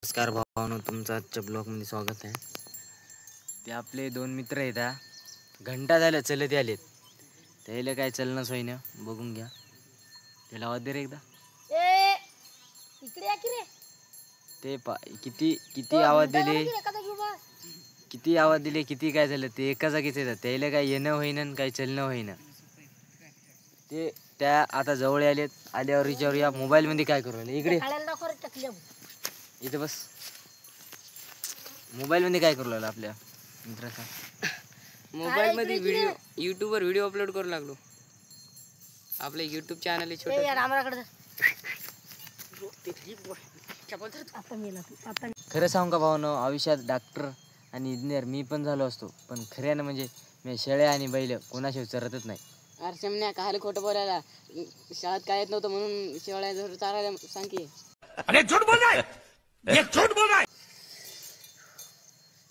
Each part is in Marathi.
नमस्कार भावांनो, तुमचं आजच्या ब्लॉगमध्ये स्वागत आहे. ते आपले दोन मित्र आहेत. घंटा झालं चलत आलेत. त्याला काय चलणंच होईना, बघून घ्या. त्याला आवाज दे रे एकदा. इकडे या की रे. ते किती किती आवाज दिले, किती काय झालं, ते एका जागीच येतात. त्याला काय येणं होईना आणि काय चलणं होईना. ते त्या आता जवळ आलेत. आल्यावर विचारू या मोबाईलमध्ये काय करू राहिले. इकडे इथे बस. मोबाईल मध्ये काय करू लागला आपल्या मित्राचा? मोबाईल मध्ये व्हिडिओ, यूट्यूबवर व्हिडिओ अपलोड करू लागलो. आपलं यूट्यूब चॅनल आहे छोटं. खरं सांगू का भावानो, आयुष्यात डॉक्टर आणि इंजिनियर मी पण झालो असतो, पण खऱ्यानं म्हणजे मी शेळ्या आणि बैल कोणाशिवाय चरतच नाही. अरे शमन्या, काय खोटं बोलायला. शाळेत काय येत नव्हतं म्हणून शेवळ्या जर चारायला सांग की. अरे झूठ बोल रहा है, ये झूठ बोल रहा है.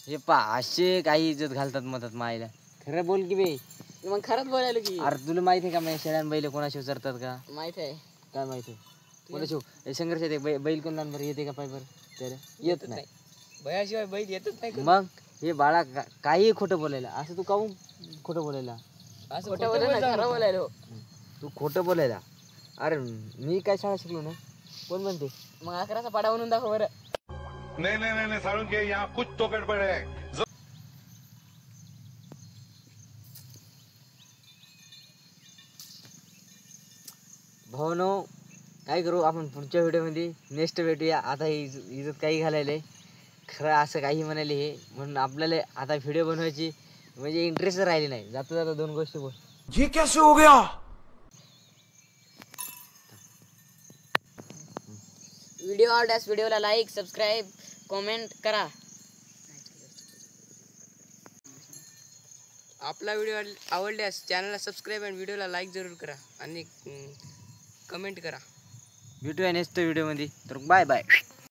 हे असे काही इज्जत घालतात मधात मायला. खरं बोल की बे. मग खरंच बोलायलो की. अरे तुला माहिती आहे का माझ्या शेळ्या आणि बैल कोणाशिवाय चरतात का? माहित आहे. काय माहिती आहे? कोणाशिवाय संघर्ष येते. बैल कोण लहान बरं येते का पाय बरं? तर येत नाही. भयाशिवाय बैल येतच नाही. मग हे बाळा काही खोटं बोलायला. असं तू काहून खोटं बोलायला? असं खोटं बोलायला, खरं बोलायलो. तू खोटं बोलायला. अरे मी काय शाळा शिकलो ना, कोण म्हणते? मग 11चा पाडा म्हणून दाखव बरं. नहीं नहीं नहीं सारुण के यहाँ कुछ तो गड़बड़ है. भावनो, काय करू आपण पुढच्या व्हिडिओमध्ये. नेक्स्ट भेटूया. आता इज्जत काही घालायला खरं असं काही म्हणाले हे, म्हणून आपल्याला आता व्हिडिओ बनवायची म्हणजे इंटरेस्ट राहिली नाही. जाता जाता दोन गोष्टी बोल. ये कैसे हो गया? व्हिडिओ आवडल्यास व्हिडिओला लाईक, सबस्क्राईब, कमेंट करा. आपला व्हिडिओ आवडल्यास चॅनलला सबस्क्राईब आणि व्हिडिओला लाईक जरूर करा आणि कमेंट करा. भेटूया नेक्स्ट व्हिडिओमध्ये. तर बाय बाय.